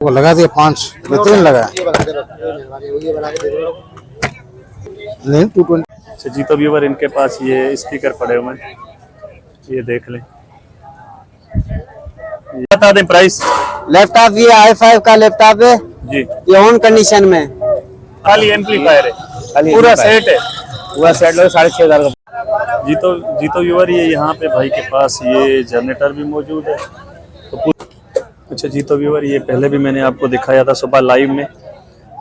वो लगा दिया 5 बेहतरीन लगा नहीं 220। अच्छा जी, तो व्यूवर इनके पास ये स्पीकर पड़े हुए हैं, ये देख लें। बता दें प्राइस। लैपटॉप ये i5 का लैपटॉप है जी, ये ऑन कंडीशन में। खाली एम्पलीफायर है, पूरा सेट है, पूरा सेट लगे 6500 का। जी तो व्यूवर ये यहाँ पे भाई के पास ये जनरेटर भी मौजूद है। तो अच्छा जी, तो व्यूवर ये पहले भी मैंने आपको दिखाया था सुबह लाइव में।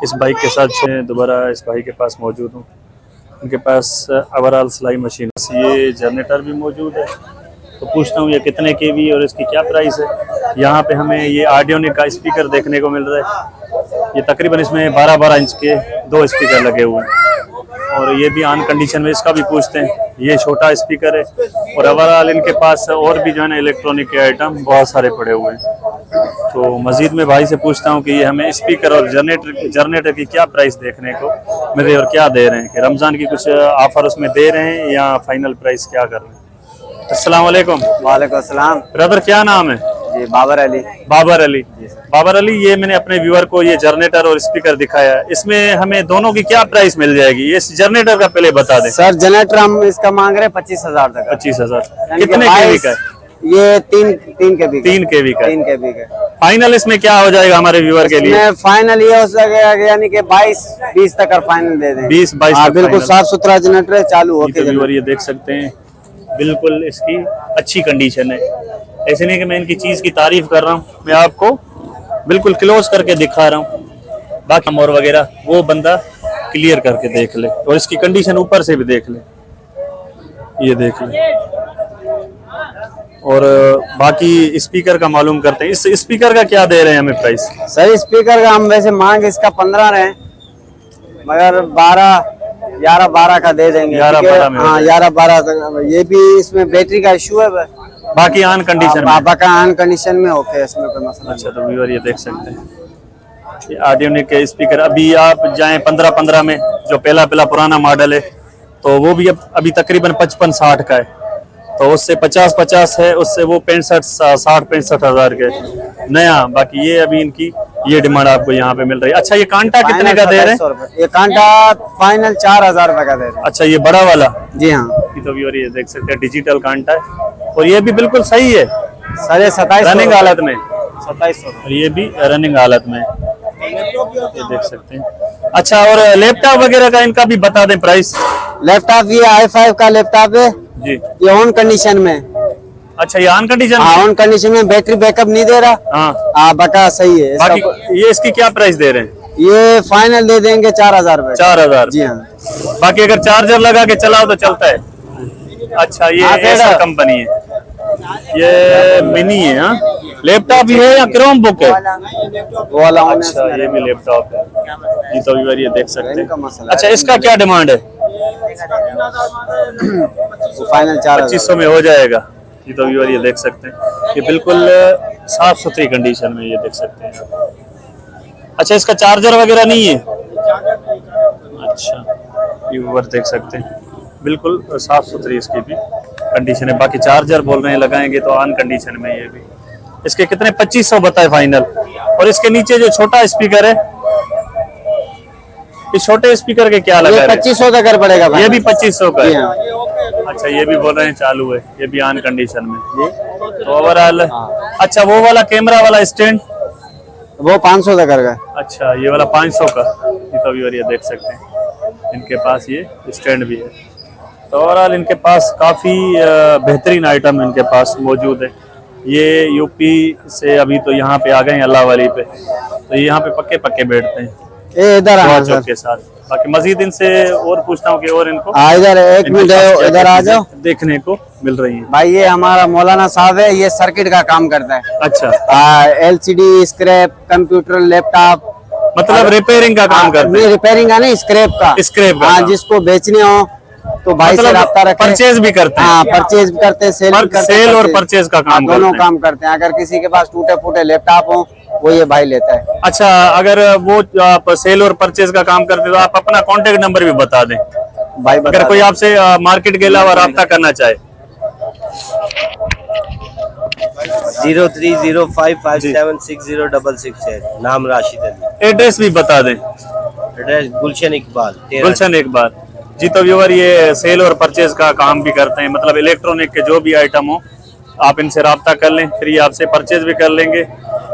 इस बाइक के साथ दोबारा इस भाई के पास मौजूद हूँ। उनके पास ओवरऑल सिलाई मशीन, ये जनरेटर भी मौजूद है। तो पूछता हूँ ये कितने केवी और इसकी क्या प्राइस है। यहाँ पे हमें ये ऑडियोनिक का स्पीकर देखने को मिल रहा है। ये तकरीबन इसमें 12-12 इंच के 2 स्पीकर लगे हुए हैं और ये भी ऑन कंडीशन में। इसका भी पूछते हैं, ये छोटा स्पीकर है। और ओवरऑल इनके पास और भी जो है ना इलेक्ट्रॉनिक के आइटम बहुत सारे पड़े हुए हैं। तो मजीद में भाई से पूछता हूँ कि ये हमें स्पीकर और जनरेटर की क्या प्राइस देखने को मिल रही है और क्या दे रहे हैं, कि रमज़ान की कुछ ऑफर उसमें दे रहे हैं या फाइनल प्राइस क्या कर रहे हैं। अस्सलाम वालेकुम। वालेकुम अस्सलाम। ब्रदर क्या नाम है? जी बाबर अली। बाबर अली। बाबर अली, ये मैंने अपने व्यूअर को ये जनरेटर और स्पीकर दिखाया है, इसमें हमें दोनों की क्या प्राइस मिल जाएगी? ये जनरेटर का पहले बता दें। सर जनरेटर हम इसका मांग रहे हैं 25,000 तक। 25,000। कितने केवी का है? ये 3 केवी। 3 केवी का। 3 केवी का। फाइनल इसमें क्या हो जाएगा हमारे व्यूअर के लिए? फाइनल ये हो सकेगा यानी कि 22-20 तक का फाइनल दे दें। 20-22 बिल्कुल साफ सुथरा जनरेटर चालू होके। व्यूअर ये देख सकते हैं, बिल्कुल इसकी अच्छी कंडीशन है। ऐसे नहीं कि मैं इनकी चीज की तारीफ कर रहा हूँ, मैं आपको बिल्कुल क्लोज करके दिखा रहा हूँ। बाकी मोर वगैरह वो बंदा क्लियर करके देख ले और इसकी कंडीशन ऊपर से भी देख ले, ये देख ले। और बाकी स्पीकर का मालूम करते हैं। इस स्पीकर का क्या दे रहे हैं हमें प्राइस? सर स्पीकर का हम वैसे मांग इसका 15 रहे, मगर 11-12 का दे देंगे। 11-12 में? हाँ 11-12 तक। ये भी इसमें बैटरी का इशू है, बाकी ऑन कंडीशन में। बाकी ऑन कंडीशन में ओके, इसमें कोई मसला। अच्छा, तो व्यूअर ये देख सकते हैं, ये ऑडियोनिक के स्पीकर। अभी आप जाएं 15-15 में, जो पहला पुराना मॉडल है, तो वो भी अभी तकरीबन 55-60 का है। तो उससे 50-50 है, उससे वो 60-65 हज़ार के नया। बाकी ये अभी इनकी ये डिमांड आपको यहाँ पे मिल रही है। अच्छा, ये कांटा कितने का दे रहे हैं? ये कांटा फाइनल 4,000 रुपए का दे रहे हैं। अच्छा, ये बड़ा वाला? जी हाँ। तो व्यूअर ये देख सकते हैं, डिजिटल कांटा है और ये भी बिल्कुल सही है। साढ़े 27 रनिंग हालत में 2700। और ये भी रनिंग हालत में, ये देख सकते हैं। अच्छा, और लैपटॉप वगैरह का इनका भी बता दें प्राइस। लैपटॉप ये i5 का लैपटॉप है जी, ये ऑन कंडीशन में। अच्छा, ये ऑन कंडीशन? हाँ ऑन कंडीशन में, बैटरी बैकअप नहीं दे रहा। हाँ बका सही है। बाकी ये इसकी क्या प्राइस दे रहे हैं? ये फाइनल दे देंगे 4,000 रुपए। 4,000? जी हाँ। बाकी अगर चार्जर लगा के चलाओ तो चलता है? अच्छा, ये ऐसा कंपनी है, ये मिनी है। हाँ, लैपटॉप भी है या क्रोम बुक है? वाला। अच्छा, ये भी लैपटॉप है। ये तो व्यूअर ये देख सकते हैं। अच्छा, इसका क्या डिमांड है? फाइनल 2500 में हो जाएगा। ये तो व्यूअर ये देख सकते हैं, ये बिल्कुल साफ सुथरी कंडीशन में, ये देख सकते हैं। अच्छा, इसका चार्जर वगैरह नहीं है? अच्छा, ये व्यूअर देख सकते हैं, बिल्कुल साफ सुथरी इसकी भी कंडीशन है। बाकी चार्जर बोल रहे हैं लगाएंगे तो ऑन कंडीशन में। ये भी इसके कितने? 2500 बताए फाइनल। और इसके नीचे जो छोटा स्पीकर है, इस छोटे स्पीकर के क्या लगा? 2500 तक कर पड़ेगा। ये भी 2500 का है? हाँ। अच्छा, ये भी बोल रहे हैं चालू है, ये भी ऑन कंडीशन में। तो ओवरऑल अच्छा, वो वाला कैमरा वाला स्टैंड वो 500 तक कर गए। अच्छा, ये वाला 500 का। ये तो व्यूअर ये देख सकते हैं, इनके पास ये स्टैंड भी है। तो ओवरऑल इनके पास काफ़ी बेहतरीन आइटम इनके पास मौजूद है। ये यूपी से अभी तो यहाँ पे आ गए हैं अल्लाह वाली पे, तो यहाँ पे पक्के बैठते हैं इधर चौक के साथ। बाकी मजीद इनसे और पूछता हूँ कि और इनको इधर एक मिनट इधर आ जाओ, देखने को मिल रही है। भाई ये हमारा मौलाना साहब है, ये सर्किट का काम करता है। अच्छा, LCD स्क्रैप कंप्यूटर लैपटॉप, मतलब रिपेयरिंग का काम करते हैं? रिपेयरिंग का नहीं, स्क्रैप का। हाँ, जिसको बेचने हो तो भाई से रब्ता रखें। परचेज भी करते हैं? हाँ, परचेज भी करते हैं, सेल और परचेज का काम दोनों काम करते हैं। अगर किसी के पास टूटे फूटे लैपटॉप हो वो ये भाई लेता है। अच्छा, अगर वो आप सेल और परचेज का काम करते हो तो आप अपना कांटेक्ट नंबर भी बता दें भाई, अगर कोई आपसे मार्केट के अलावा रब्ता करना चाहे। 0305576066 नाम राशिद अली। एड्रेस भी बता दें। एड्रेस गुलशन इकबाल गुलशन एक बार। जी तो व्यूअर ये सेल और परचेज का काम भी करते हैं, मतलब इलेक्ट्रॉनिक के जो भी आइटम हो आप इनसे रब्ता कर लें, फिर ये आपसे परचेज भी कर लेंगे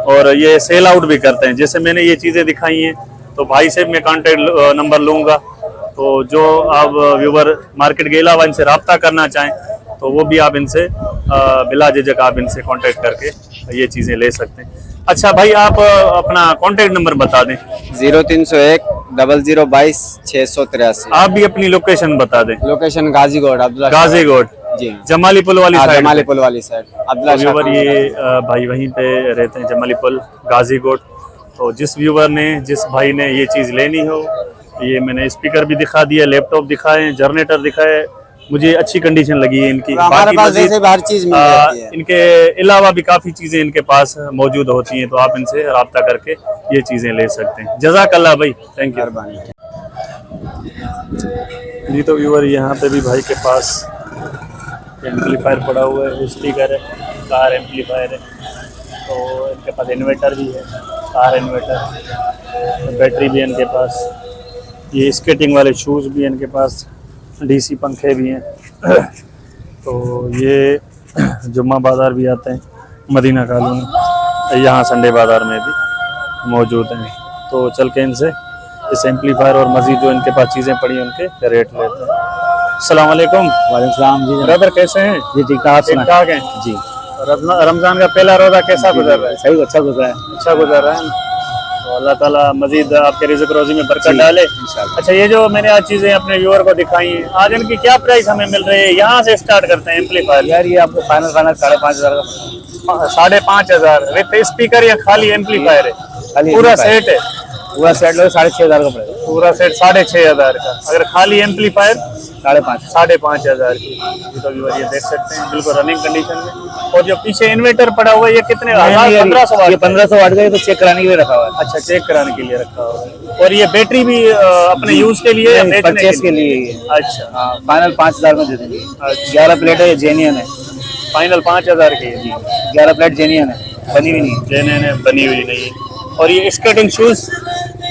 और ये सेल आउट भी करते हैं। जैसे मैंने ये चीज़ें दिखाई हैं तो भाई से मैं कांटेक्ट नंबर लूँगा, तो जो आप व्यूअर मार्केट के अलावा इनसे रब्ता करना चाहें तो वो भी आप इनसे बिला झिझक आप इनसे कांटेक्ट करके ये चीज़ें ले सकते हैं। अच्छा भाई आप अपना कांटेक्ट नंबर बता दें। 0301 0022 683। आप भी अपनी लोकेशन बता दें। लोकेशन गाजीगोड़ अब्दुल्ला गाजीगोड़ जी, जमाली पुल वाली साइड। जमाली पुल वाली साइड अब्दुल्ला व्यूवर ये भाई वहीं पे रहते हैं, जमाली पुल गाजीगोड़। तो जिस व्यूवर ने जिस भाई ने ये चीज़ लेनी हो, ये मैंने स्पीकर भी दिखा दिया, लैपटॉप दिखाए, जनरेटर दिखाए, मुझे अच्छी कंडीशन लगी है इनकी। हमारे पास जैसे हर चीज मिल जाती है। इनके अलावा भी काफ़ी चीज़ें इनके पास मौजूद होती हैं, तो आप इनसे रब्ता करके ये चीज़ें ले सकते हैं। जज़ाकल्लाह भाई, थैंक यू। जी तो व्यूवर यहाँ पे भी भाई के पास एम्पलीफायर पड़ा हुआ है, स्पीकर है, कार एम्पलीफायर है, तो इनके पास इन्वर्टर भी है, कार इन्वर्टर, बैटरी भी है इनके पास, ये स्केटिंग वाले शूज़ भी हैं इनके पास, डीसी पंखे भी हैं। तो ये जुम्मा बाज़ार भी आते हैं मदीना कॉलोनी, यहाँ संडे बाज़ार में भी मौजूद हैं। तो चल के इनसे इस एम्पलीफायर और मज़ीद जो इनके पास चीज़ें पड़ी हैं उनके रेट लेते हैं। अस्सलाम वालेकुम। वालेकुम सलाम जी। ब्रदर कैसे हैं? जी ठीक ठाक हैं जी। रमज़ान का पहला रोज़ा कैसा गुजर रहा है? सही अच्छा गुजरा है। अच्छा गुजर रहा है ना, तो अल्लाह ताला मजीद आपके रिज़्क़ रोज़ी में बरकत डाले। अच्छा ये जो मैंने आज चीज़ें अपने व्यूअर को दिखाई हैं, आज इनकी क्या प्राइस हमें मिल रही है? यहाँ से स्टार्ट करते हैं एम्पलीफायर। यार ये आपको फाइनल 5,500 का 5,500 विद स्पीकर या खाली एम्पलीफायर है? पूरा सेट है? पूरा सेट लो 6,500 का पड़ेगा। पूरा सेट 6,500 का, अगर खाली एम्पलीफायर 5,500 की। तो व्यूअर ये देख सकते हैं बिल्कुल रनिंग कंडीशन में। और जो पीछे इन्वर्टर पड़ा हुआ है ये कितने? 1500 वाट। ये 1500 वाट का है, तो चेक कराने के लिए रखा हुआ है। अच्छा चेक कराने के लिए रखा हुआ है। और ये बैटरी भी अपने यूज के लिए या परचेस के लिए? अच्छा हाँ, फाइनल 5,000 में दे देंगे। 11 प्लेट है, ये जेन्युइन है। फाइनल 5,000 की है जी। 11 प्लेट जेन्युइन है, बनी हुई नहीं। जेन्युइन है, बनी हुई नहीं है। और ये स्केटिंग शूज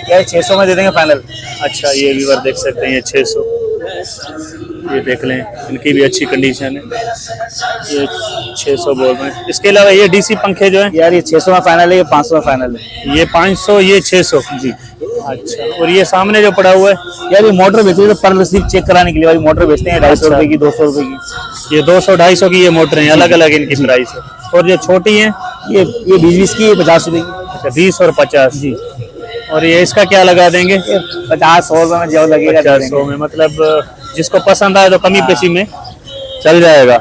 क्या 600 में दे देंगे फाइनल। अच्छा ये व्यूअर देख सकते हैं ये 600, ये देख लें इनकी भी अच्छी कंडीशन है, ये 600 बोल रहे हैं। इसके अलावा ये डीसी पंखे जो है यार ये 600 में फाइनल है, ये 500 में फाइनल है। ये 500, ये 600 जी। अच्छा और ये सामने जो पड़ा हुआ है यार ये मोटर बेचते हैं पर सिर्फ चेक कराने के लिए, वाली मोटर बेचते हैं 250 रुपए की, 200 रुपए की। ये 200-250 की ये मोटर है, अलग अलग इनकी प्राइस है। और जो छोटी है ये 20 की, 50 रुपए की। अच्छा 20 और 50 जी। और ये इसका क्या लगा देंगे? 50-100 रुपए में जो लगेगा 50-100 में, मतलब जिसको पसंद आए तो कमी पेशी में चल जाएगा।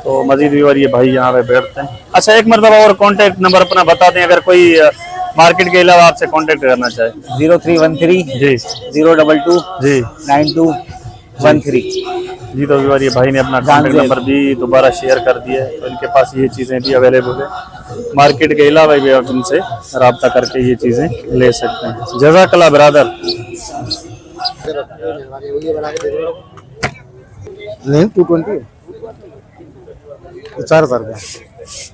तो मजीद व्यूअर ये भाई यहाँ पे बैठते हैं। अच्छा एक मरतबा और कांटेक्ट नंबर अपना बता दें अगर कोई मार्केट के अलावा आपसे कांटेक्ट करना चाहे। 0313 जी 022 जी 9213। जी तो व्यूअर ये भाई ने अपना कांटेक्ट नंबर भी दोबारा शेयर कर दिया है। तो इनके पास ये चीज़ें भी अवेलेबल है, मार्केट के अलावा भी आप इनसे रब्ता करके ये चीज़ें ले सकते हैं। जज़ाकल्लाह ब्रदर। नहीं 220 4,000 रुपया।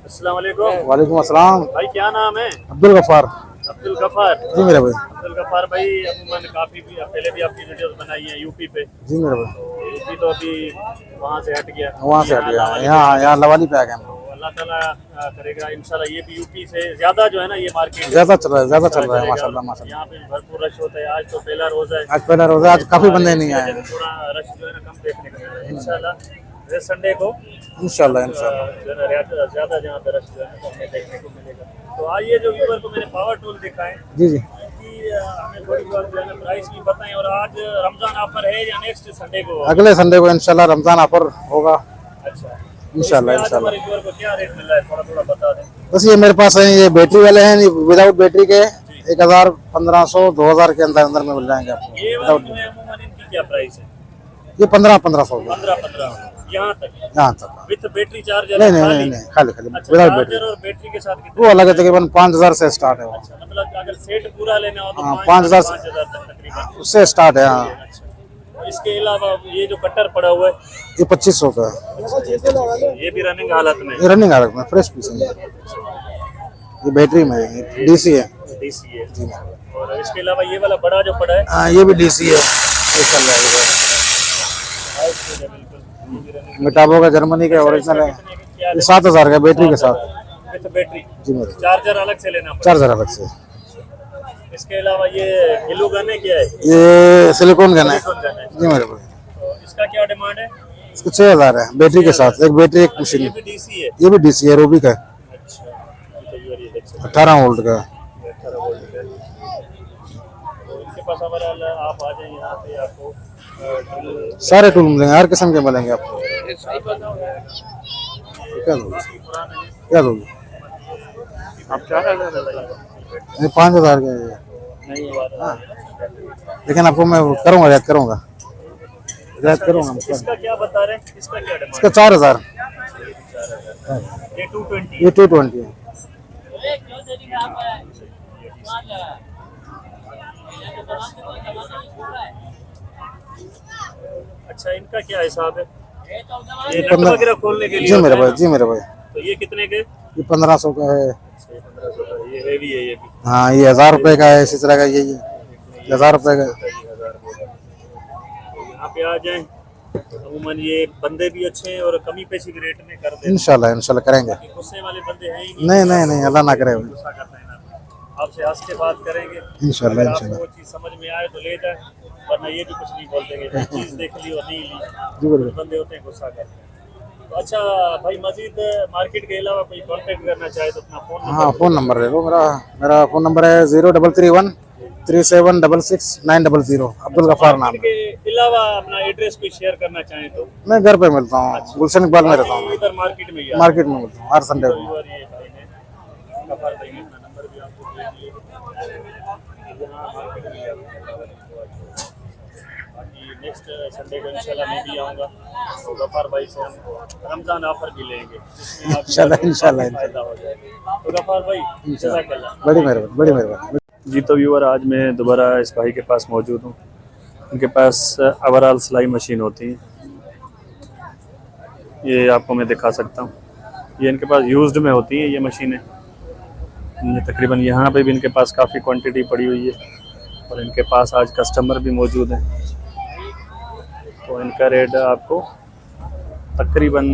अस्सलाम वालेकुम। वालेकुम अस्सलाम। भाई क्या नाम है? अब्दुल गफ्फार। अब्दुल गफ्फार जी मेरा भाई। अब्दुल गफ्फार भाई अमूमन काफ़ी भी पहले भी आपकी वीडियोस बनाई हैं यूपी पे। जी मेरा भाई। यूपी तो अभी वहाँ से हट गया, वहाँ से हट गया, यहाँ लवाली पे आ गया। तो अल्लाह ताला करेगा इंशाल्लाह ये भी यूपी से ज़्यादा जो है ना ये मार्केट ज़्यादा चल रहा है, ज़्यादा चल रहा है माशाल्लाह माशाल्लाह। यहाँ पे भरपूर रश होता है। आज तो पहला रोज़ा है, आज पहला रोज़ा, आज काफ़ी बंदे नहीं आए हैं। थोड़ा रश जो है ना कम देखने को मिल रहा है। इंशाल्लाह संडे को इंशाल्लाह जो है ना ज़्यादा जहाँ पे रश जो है ना तो हमें देखने को मिलेगा। तो आइए जो व्यूअर को मैंने पावर टूल दिखाएं जी जी। हमें थोड़ी बहुत जो है ना प्राइस भी बताएं। और आज रमजान ऑफर है या नेक्स्ट संडे को? अगले संडे को इंशाल्लाह रमजान ऑफर होगा अच्छा इंशाल्लाह आज इंशाल्लाह। हमारे व्यूअर को क्या रेट मिल रहा है थोड़ा थोड़ा बता दें। बस ये मेरे पास है, ये बैटरी वाले हैं, विदाउट बैटरी के 1,000, 1,500, 2,000 के अंदर अंदर में मिल जाएंगे आपको। ये वाली जो है अमूमन इनकी क्या प्राइस है? ये 1500 15 यहाँ तक यहाँ तक। With battery charger? नहीं नहीं नहीं खाली खाली अच्छा विदाउट चार्जर बैटरी। और बैटरी के साथ कितना? वो अलग है, तकरीबन 5,000 से स्टार्ट है वो। अच्छा मतलब अगर सेट पूरा लेना हो तो हाँ, 5,000 5,000 तक तकरीबन उससे स्टार्ट है। हाँ अच्छा। इसके अलावा ये जो कटर पड़ा हुआ है ये 2500 का है। ये भी रनिंग हालत में ये रनिंग हालत में फ्रेश पीस है। ये बैटरी में है, डीसी है। डीसी है। और इसके अलावा ये वाला बड़ा जो पड़ा है हाँ ये भी डीसी है, ये चल रहा है। बिल्कुल मिटाबो का जर्मनी का ओरिजिनल है। ये 7000 का बैटरी के साथ। बैटरी जी मेरे चार्जर अलग से लेना पड़ेगा। चार्जर अलग से। इसके अलावा ये ग्लू गन है, क्या है? ये सिलिकॉन गन है। सिलिकॉन गन है। जी मेरे भाई, तो इसका क्या डिमांड है? इसको 6000 है बैटरी के साथ। एक बैटरी एक मशीन। ये भी डीसी है। ये भी डीसी है, रूबी का है। अच्छा, तो ये देख सकते 18 वोल्ट का है। हैं 18 वोल्ट का। तो इनके पास ओवरऑल आप आ जाए यहाँ पे, आपको सारे टूल मिलेंगे, हर किस्म के मिलेंगे आपको। क्या दोगे? क्या दोगे? आप 4000 नहीं 5000 के है। नहीं हुआ था। लेकिन आपको मैं करूँगा, रियायत करूँगा, रियायत करूँगा। इसका क्या बता रहे हैं? इसका क्या डिमांड? इसका 4000। ये 220 ये 220 है। अच्छा, इनका क्या हिसाब है? ये नट वगैरह खोलने के लिए जी मेरे होता है भाई, जी मेरे भाई। तो ये कितने के? ये 1500 का है। 1500 का। ये हेवी है ये भी। हाँ ये 1000 रुपए का है। इसी तरह का यही है, 1000 रुपए का। यहाँ पे आ जाएं। अमूमन ये बंदे भी अच्छे हैं और कमी पेशी भी रेट में कर देते हैं। इंशाल्लाह करेंगे। गुस्से वाले बंदे हैं ही नहीं अल्लाह ना करे। गुस्सा करते हैं ना। आपसे हंस के बात करेंगे। इंशाल्लाह अगर आपको वो चीज़ समझ में आए तो ले जाए, वरना ये भी कुछ नहीं बोलते कि चीज़ देख ली और नहीं ली। जी बिल्कुल। कुछ बंदे होते हैं गुस्सा करते हैं। तो अच्छा भाई, मजीद मार्केट के अलावा कोई कांटेक्ट करना चाहे तो अपना फोन हाँ फ़ोन नंबर ले लो। मेरा फ़ोन नंबर है 0331 3766 900। अब्दुल गफ्फार नाम है। के अलावा अपना एड्रेस भी शेयर करना चाहें तो? मैं घर पे मिलता हूँ, गुलशन इकबाल में रहता हूँ। इधर मार्केट में ही आ मार्केट में मिलता हूँ हर संडे को। ये भाई ने गफ्फार भाई ने अपना नंबर भी आपको दे दिया। यहाँ मार्केट में ही आपको बाकी नेक्स्ट संडे को इंशाल्लाह मैं भी आऊँगा तो गफ्फार भाई से हम रमज़ान ऑफर भी लेंगे, इंशाल्लाह फायदा हो जाएगा। तो गफ्फार भाई जज़ाकल्लाह। बड़ी मेहरबानी। जी तो व्यूअर, आज मैं दोबारा इस भाई के पास मौजूद हूँ। उनके पास ओवरऑल सिलाई मशीन होती है। ये आपको मैं दिखा सकता हूँ। ये इनके पास यूज्ड में होती है ये मशीनें। ये तकरीबन यहाँ पे भी इनके पास काफ़ी क्वांटिटी पड़ी हुई है और इनके पास आज कस्टमर भी मौजूद हैं। तो इनका रेट आपको तकरीबन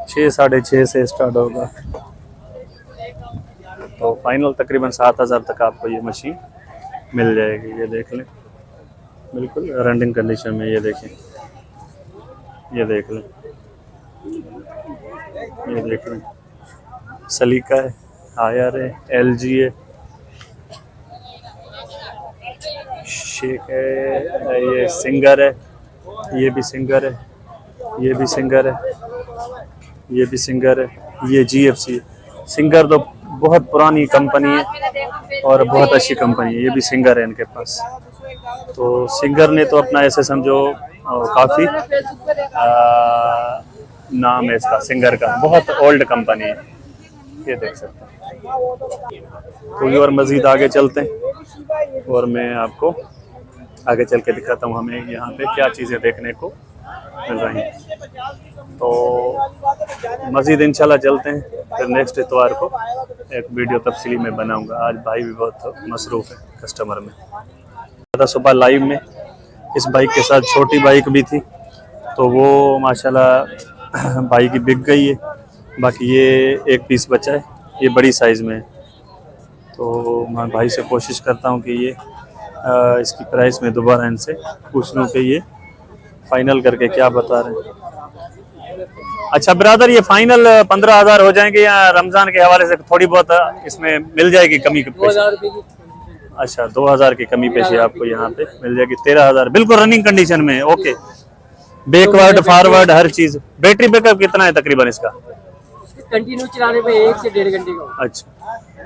6 साढ़े 6 से स्टार्ट होगा। तो फाइनल तकरीबन 7000 तक आपको ये मशीन मिल जाएगी। ये देख लें, बिल्कुल रनिंग कंडीशन में। ये देखें, ये देख लें, ये देख लें। सलीका है, हायर है, एलजी है, शेख है, ये सिंगर है, ये भी सिंगर है, ये भी सिंगर है, ये भी सिंगर है, ये जीएफसी है। सिंगर तो बहुत पुरानी कंपनी है और बहुत अच्छी कंपनी है। ये भी सिंगर है इनके पास। तो सिंगर ने तो अपना ऐसे समझो काफ़ी नाम है इसका, सिंगर का। बहुत ओल्ड कंपनी है, ये देख सकते हैं। कोई और मज़ीद आगे चलते हैं और मैं आपको आगे चल के दिखाता हूँ हमें यहाँ पे क्या चीज़ें देखने को मिल रही हैं। तो मज़ीद इंशाल्लाह चलते हैं, फिर नेक्स्ट इतवार को एक वीडियो तफसीली में बनाऊंगा। आज भाई भी बहुत मसरूफ़ है कस्टमर में। ज़्यादा सुबह लाइव में इस बाइक के साथ छोटी बाइक भी थी तो वो माशाल्लाह भाई की बिक गई है। बाकी ये एक पीस बचा है, ये बड़ी साइज़ में है। तो मैं भाई से कोशिश करता हूँ कि ये इसकी प्राइस में दोबारा इनसे पूछ लूँ कि ये फ़ाइनल करके क्या बता रहे हैं। अच्छा ब्रदर, ये फाइनल 15,000 हो जाएंगे या रमज़ान के हवाले से थोड़ी बहुत इसमें मिल जाएगी कमी? 2000 रुपये की। अच्छा, 2000 की कमी पेशी आपको यहाँ पे मिल जाएगी। 13,000 बिल्कुल रनिंग कंडीशन में। ओके, बैकवर्ड फॉरवर्ड हर चीज़। बैटरी बैकअप कितना है तकरीबन इसका? कंटिन्यू चलाने पे 1 से 1.5 घंटे का। अच्छा,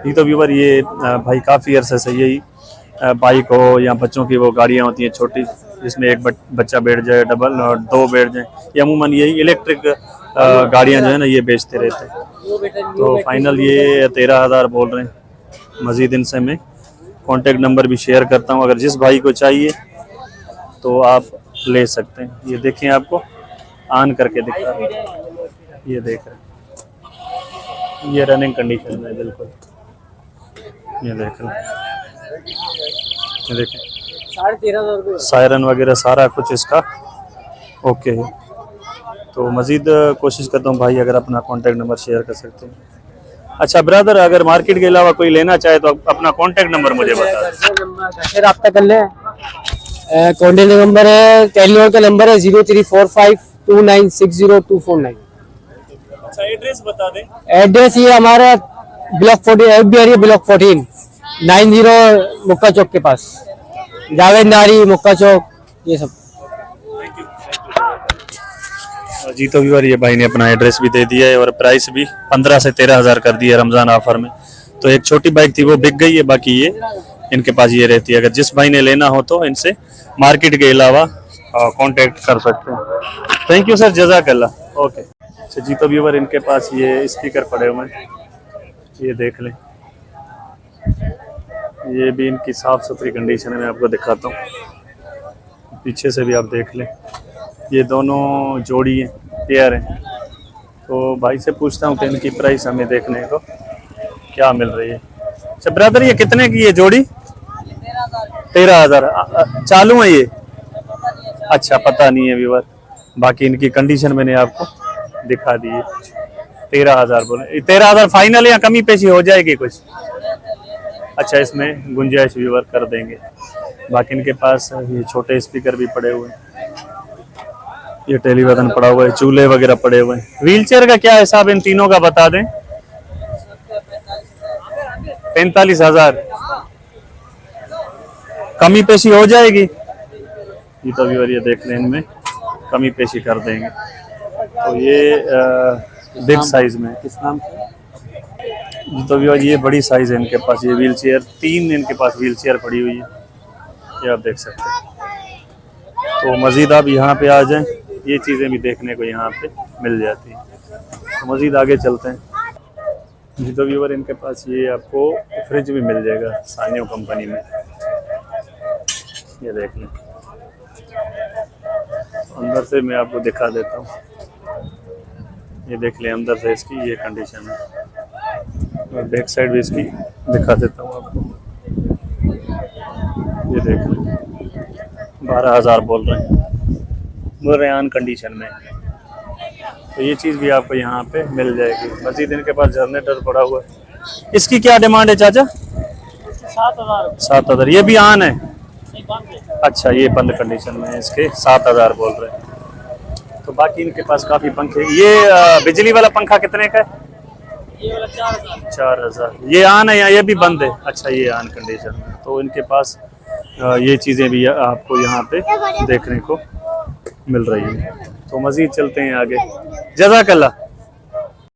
ये तो व्यूअर ये भाई काफ़ी अरसे से यही बाइक हो या बच्चों की वो गाड़ियाँ होती हैं छोटी, जिसमें एक बच्चा बैठ जाए, डबल और 2 बैठ जाए, ये अमूमन यही इलेक्ट्रिक गाड़ियाँ जो है ना ये बेचते रहते हैं। तो फाइनल ये 13,000 बोल रहे हैं। मज़ीद इनसे मैं कॉन्टेक्ट नंबर भी शेयर करता हूँ, अगर जिस भाई को चाहिए तो आप ले सकते हैं। ये देखें, आपको ऑन करके दिखा रहा हूं। ये देख रहे हैं, ये रनिंग कंडीशन में है बिल्कुल। ये देख रहे हैं, ये देखें 13,500 सायरन वगैरह सारा कुछ इसका ओके है। तो मज़ीद कोशिश करता हूँ भाई अगर अपना कॉन्टैक्ट नंबर शेयर कर सकते हैं। अच्छा ब्रदर, अगर मार्केट के अलावा कोई लेना चाहे तो अपना कॉन्टैक्ट नंबर मुझे बता दें। फिर रब्ता कर लें। कॉन्टैक्ट नंबर है, टेलीनॉर का नंबर है 034529602449। अच्छा एड्रेस बता दें। एड्रेस ये हमारा ब्लॉक 14 ब्लॉक 14 90 मुक्का चौक के पास, जावेद नारी मुक्का चौक ये सब। जी तो व्यूअर, ये भाई ने अपना एड्रेस भी दे दिया है और प्राइस भी 15 से 13,000 कर दिया रमज़ान ऑफर में। तो एक छोटी बाइक थी वो बिक गई है, बाकी ये इनके पास ये रहती है। अगर जिस भाई ने लेना हो तो इनसे मार्केट के अलावा कांटेक्ट कर सकते हैं। थैंक यू सर, जज़ाकल्लाह। ओके। अच्छा जी तो व्यूअर, इनके पास ये स्पीकर पड़े हुए हैं, ये देख लें। ये भी इनकी साफ़ सुथरी कंडीशन है, मैं आपको दिखाता हूँ। पीछे से भी आप देख लें, ये दोनों जोड़ी हैं, पेयर हैं। तो भाई से पूछता हूँ कि इनकी प्राइस हमें देखने को क्या मिल रही है। अच्छा ब्रदर, ये कितने की है जोड़ी? 13,000 चालू है ये? अच्छा पता नहीं है व्यूअर, बाकी इनकी कंडीशन मैंने आपको दिखा दी है। 13,000 बोले। 13,000 फाइनल या कमी पेशी हो जाएगी कुछ? अच्छा इसमें गुंजाइश व्यूअर कर देंगे। बाकी इनके पास ये छोटे स्पीकर भी पड़े हुए हैं, ये टेलीविजन पड़ा हुआ है, चूल्हे वगैरह पड़े हुए हैं। व्हीलचेयर का क्या हिसाब इन तीनों का बता दें? 45,000 कमी पेशी हो जाएगी? ये तो व्यूअर ये देख लें, इनमें कमी पेशी कर देंगे। तो ये बिग साइज में किस नाम से? ये तो व्यूअर ये बड़ी साइज है इनके पास। ये व्हीलचेयर 3 इनके पास व्हीलचेयर पड़ी हुई है, ये आप देख सकते हैं। तो मज़ीद आप यहाँ पे आ जाएं, ये चीज़ें भी देखने को यहाँ पे मिल जाती हैं। तो मज़ीद आगे चलते हैं। जी तो व्यूअर, इनके पास ये आपको फ्रिज भी मिल जाएगा सानियो कंपनी में, ये देख लें। अंदर से मैं आपको दिखा देता हूँ, ये देख लें अंदर से इसकी ये कंडीशन है। और बैक साइड भी इसकी दिखा देता हूँ आपको, ये देख लें। 12,000 बोल रहे हैं ऑन कंडीशन में। तो ये चीज़ भी आपको यहाँ पे मिल जाएगी। मज़ीद इनके पास जनरेटर पड़ा हुआ है। इसकी क्या डिमांड है चाचा? 7,000। ये भी ऑन है? अच्छा ये बंद कंडीशन में है, इसके 7,000 बोल रहे हैं। तो बाकी इनके पास काफ़ी पंखे। ये बिजली वाला पंखा कितने का है? ये वाला 4,000। ये ऑन है या ये भी बंद है? अच्छा ये ऑन कंडीशन में। तो इनके पास ये चीज़ें भी आपको यहाँ पे देखने को मिल रही है। तो मज़ीद चलते हैं आगे। जज़ाकल्लाह।